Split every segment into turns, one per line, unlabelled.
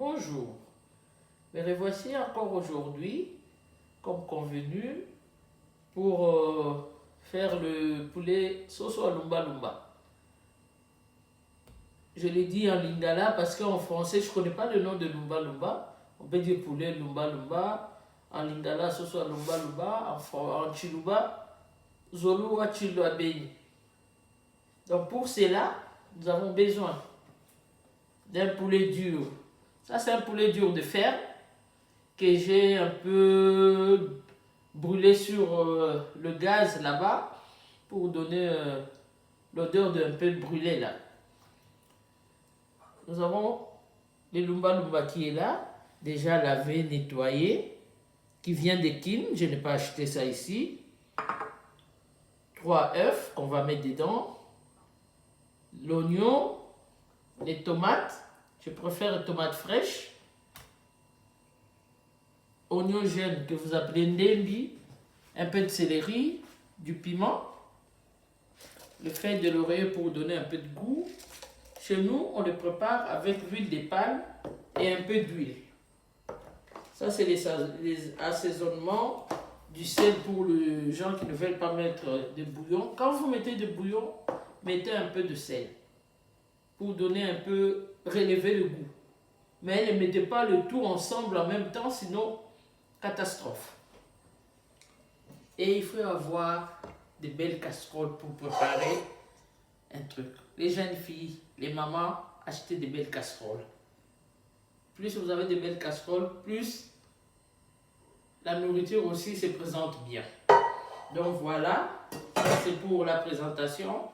Bonjour, me revoici encore aujourd'hui, comme convenu, pour faire le poulet soso à lumba lumba. Je l'ai dit en lingala parce qu'en français, je ne connais pas le nom de lumba lumba. On peut dire poulet lumba lumba, en lingala soso à lumba lumba, en chiluba, zolu à chilo abeni. Donc pour cela, nous avons besoin d'un poulet dur. Ça, c'est un poulet dur de fer que j'ai un peu brûlé sur le gaz là-bas pour donner l'odeur d'un peu brûlé là. Nous avons le lumba lumba qui est là, déjà lavé, nettoyé, qui vient de Kin. Je n'ai pas acheté ça ici. 3 œufs qu'on va mettre dedans. L'oignon, les tomates. Je préfère les tomates fraîches. Oignon jaune que vous appelez ndembi. Un peu de céleri, du piment. Le feuille de laurier pour donner un peu de goût. Chez nous, on le prépare avec l'huile de palme et un peu d'huile. Ça, c'est les assaisonnements du sel pour les gens qui ne veulent pas mettre de bouillon. Quand vous mettez de bouillon, mettez un peu de sel pour donner un peu, relever le goût. Mais ne mettez pas le tout ensemble en même temps, sinon, catastrophe. Et il faut avoir de belles casseroles pour préparer un truc. Les jeunes filles, les mamans, achetez de belles casseroles. Plus vous avez de belles casseroles, plus la nourriture aussi se présente bien. Donc voilà, c'est pour la présentation.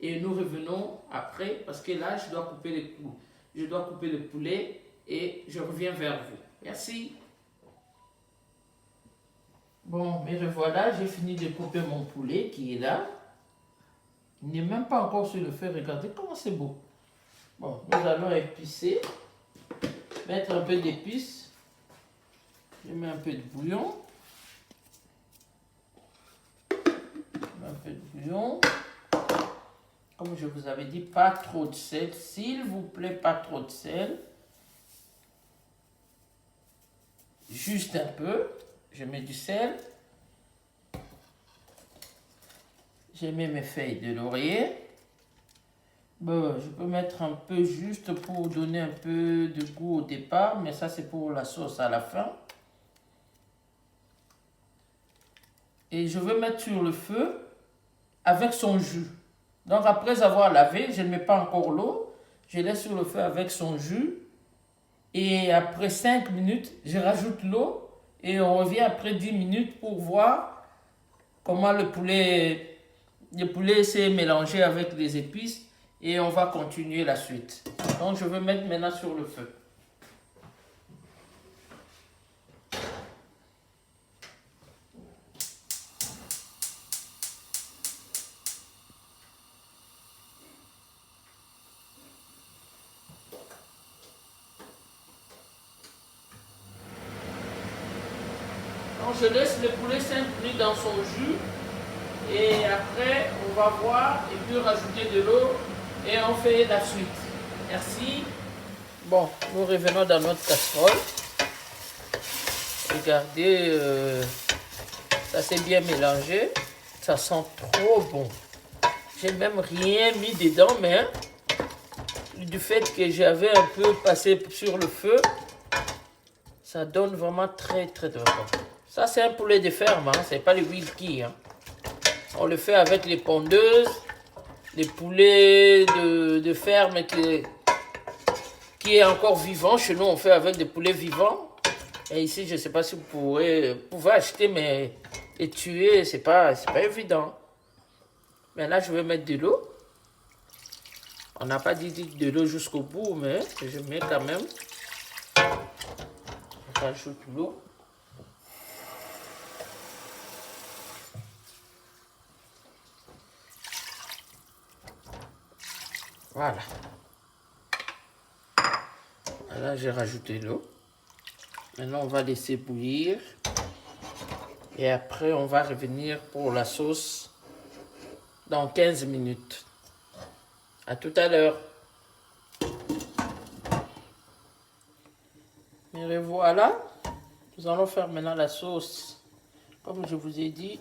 Et nous revenons après, parce que là, je dois couper les coups. Je dois couper le poulet et je reviens vers vous. Merci. Bon, mais revoilà, j'ai fini de couper mon poulet qui est là. Il n'est même pas encore sur le feu. Regardez comment c'est beau. Bon, nous allons épicer. Mettre un peu d'épices. Je mets un peu de bouillon. Un peu de bouillon. Comme je vous avais dit, pas trop de sel. S'il vous plaît, pas trop de sel. Juste un peu. Je mets du sel. Je mets mes feuilles de laurier. Bon, je peux mettre un peu juste pour donner un peu de goût au départ, mais ça c'est pour la sauce à la fin. Et je vais mettre sur le feu avec son jus. Donc après avoir lavé, je ne mets pas encore l'eau. Je laisse sur le feu avec son jus. Et après 5 minutes, je rajoute l'eau. Et on revient après 10 minutes pour voir comment le poulet s'est mélangé avec les épices. Et on va continuer la suite. Donc je vais mettre maintenant sur le feu. Donc je laisse le poulet 5 minutes dans son jus. Et après, on va voir et puis rajouter de l'eau. Et on fait la suite. Merci. Bon, nous revenons dans notre casserole. Regardez, ça s'est bien mélangé. Ça sent trop bon. J'ai même rien mis dedans, mais du fait que j'avais un peu passé sur le feu, ça donne vraiment très très bon. Ça c'est un poulet de ferme, hein, c'est pas le wilkie. Hein. On le fait avec les pondeuses, les poulets de ferme qui est encore vivant. Chez nous, on fait avec des poulets vivants. Et ici, je ne sais pas si vous pouvez acheter, mais les tuer, c'est pas évident. Mais là, je vais mettre de l'eau. On n'a pas dit de l'eau jusqu'au bout, mais je mets quand même. Je rajoute l'eau. Voilà. Là, j'ai rajouté l'eau. Maintenant, on va laisser bouillir. Et après, on va revenir pour la sauce dans 15 minutes. À tout à l'heure. Et voilà, nous allons faire maintenant la sauce. Comme je vous ai dit,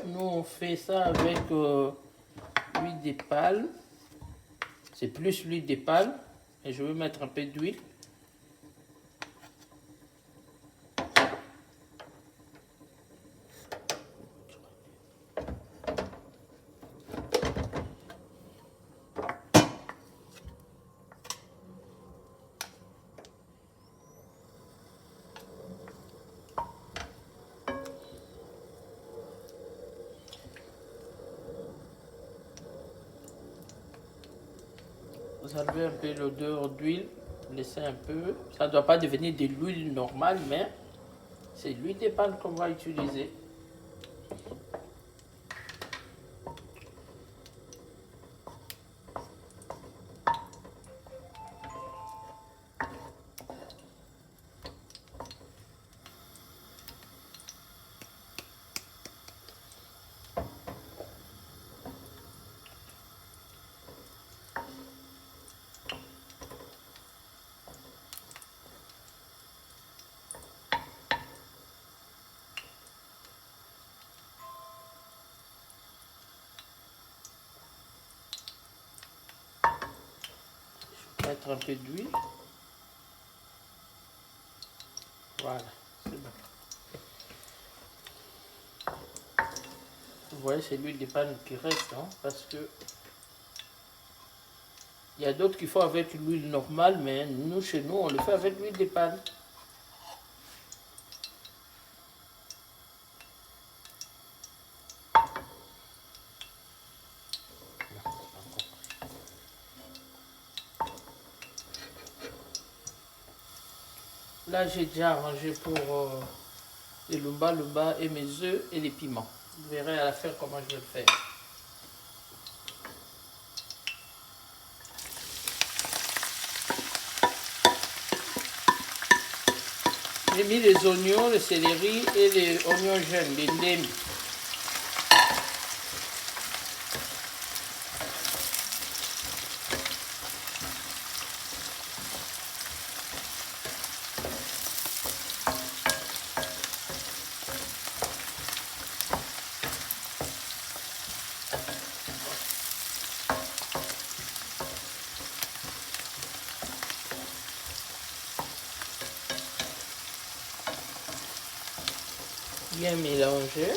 nous on fait ça avec l'huile de palme. C'est plus l'huile de palme. Et je vais mettre un peu d'huile. Vous enlevez un peu l'odeur d'huile, laissez un peu. Ça ne doit pas devenir de l'huile normale, mais c'est l'huile de palme qu'on va utiliser. Mettre un peu d'huile. Voilà, c'est bon. Vous voyez, c'est l'huile de palme qui reste, hein, parce que il y a d'autres qui font avec l'huile normale, mais nous, chez nous, on le fait avec l'huile de palme. Là, j'ai déjà arrangé pour les lumba et mes œufs et les piments. Vous verrez à la fin comment je vais le faire. J'ai mis les oignons, le céleri et les oignons jaunes, les nems. Bien mélanger.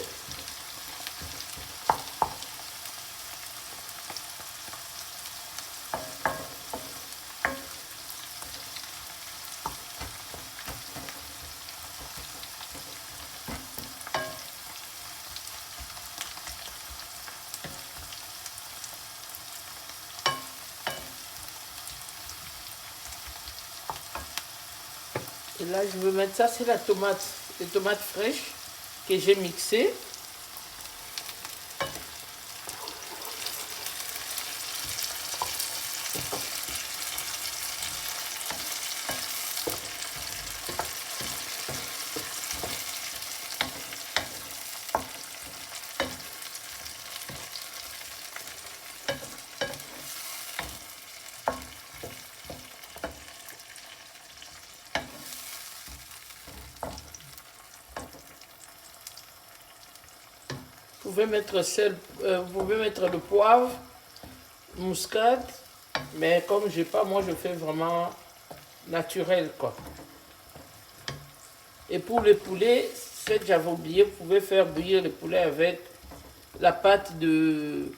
Et là, je vais mettre ça, c'est la tomate, les tomates fraîches que j'ai mixées. Vous pouvez mettre vous pouvez mettre le poivre, muscade, mais comme j'ai pas, moi je fais vraiment naturel quoi. Et pour le poulet, j'avais oublié, vous pouvez faire bouillir le poulet avec la pâte de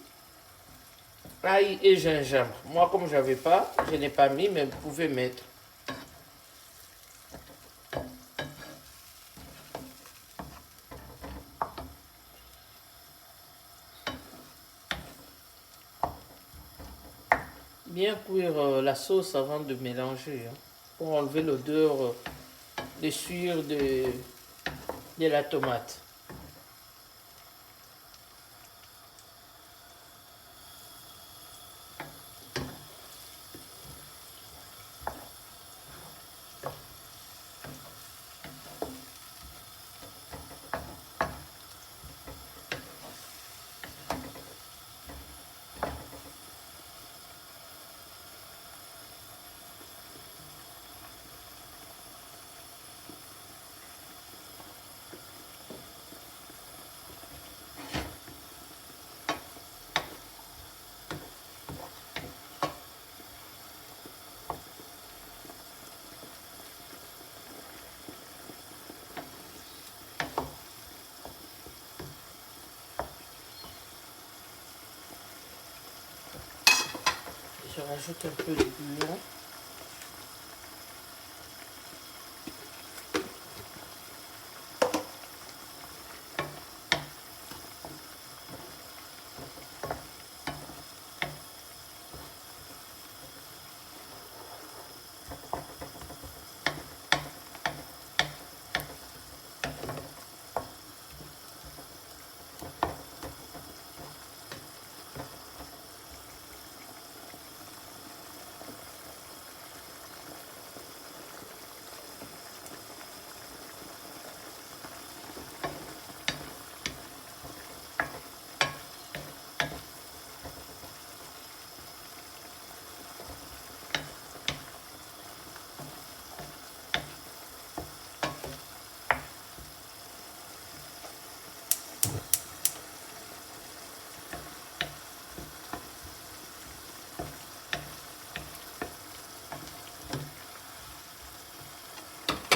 ail et gingembre. Moi comme j'avais pas, je n'ai pas mis, mais vous pouvez mettre. Bien cuire la sauce avant de mélanger, hein, pour enlever l'odeur de sueur de la tomate. rajoute un peu de bouillon.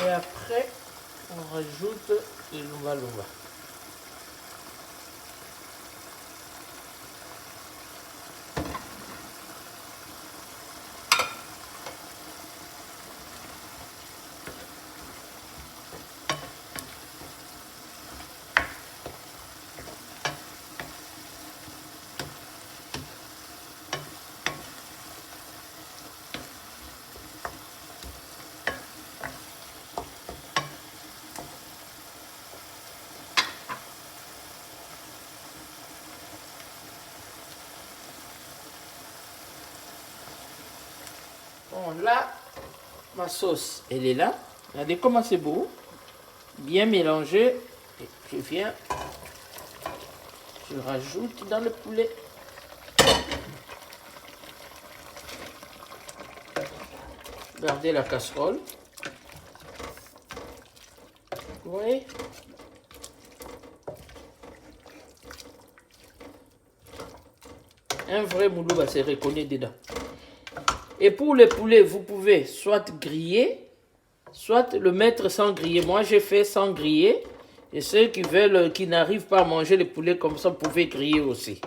Et après, on rajoute le lumba lumba. Bon, là, ma sauce, elle est là. Regardez comment c'est beau. Bien mélangé. Et je rajoute dans le poulet. Regardez la casserole. Oui. Un vrai moulouba se reconnaît dedans. Et pour le poulet, vous pouvez soit griller, soit le mettre sans griller. Moi, j'ai fait sans griller. Et ceux qui veulent, qui n'arrivent pas à manger le poulet comme ça, pouvaient griller aussi.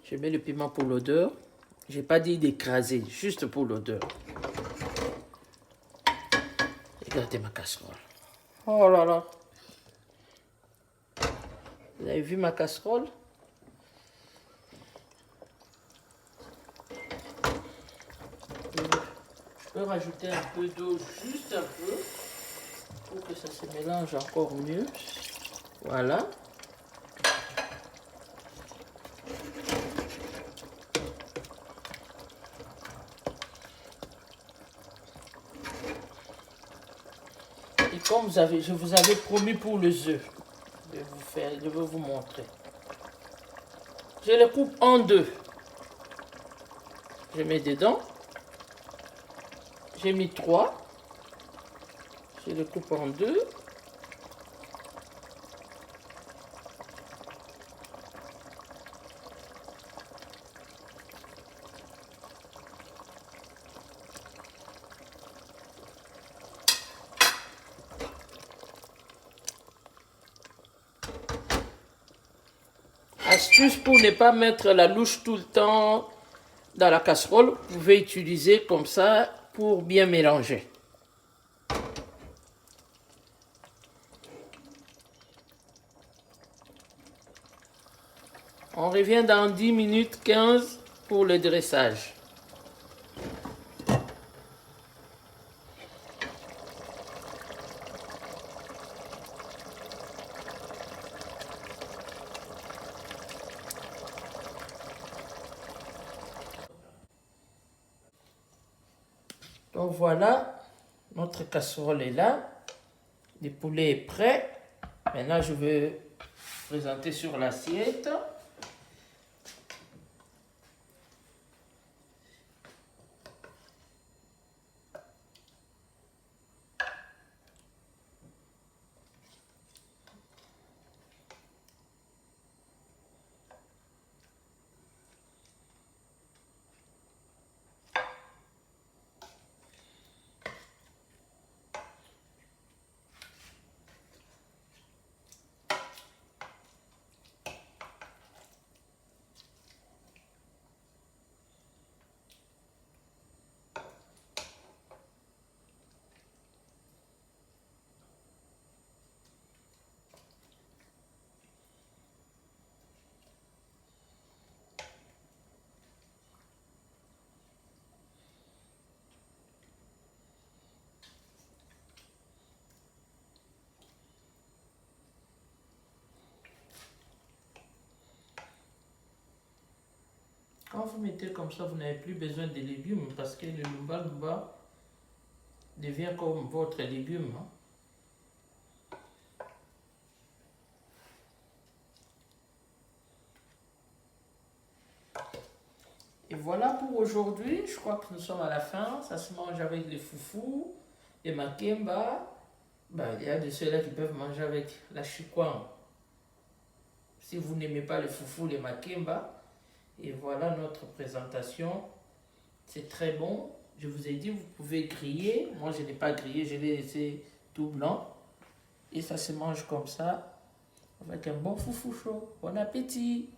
Je mets le piment pour l'odeur. Je n'ai pas dit d'écraser, juste pour l'odeur. Regardez ma casserole. Oh là là. Vous avez vu ma casserole? Je peux rajouter un peu d'eau, juste un peu, pour que ça se mélange encore mieux. Voilà. Et comme je vous avais promis pour les œufs, je vais vous montrer. Je les coupe en deux. Je mets dedans. J'ai mis 3. Je les coupe en deux. Astuce pour ne pas mettre la louche tout le temps dans la casserole, vous pouvez utiliser comme ça pour bien mélanger. On revient dans 10 minutes 15 pour le dressage. Donc voilà, notre casserole est là. Le poulet est prêt. Maintenant, je vais présenter sur l'assiette. quand vous mettez comme ça, vous n'avez plus besoin de légumes parce que le lumba-lumba devient comme votre légume. Hein. Et voilà pour aujourd'hui. Je crois que nous sommes à la fin. Ça se mange avec les foufous, les makemba. Ben, il y a de ceux-là qui peuvent manger avec la chikwang. Si vous n'aimez pas les foufous, les makemba. Et voilà notre présentation. C'est très bon. Je vous ai dit, vous pouvez griller. Moi, je n'ai pas grillé, je l'ai laissé tout blanc. Et ça se mange comme ça, avec un bon foufou chaud. Bon appétit!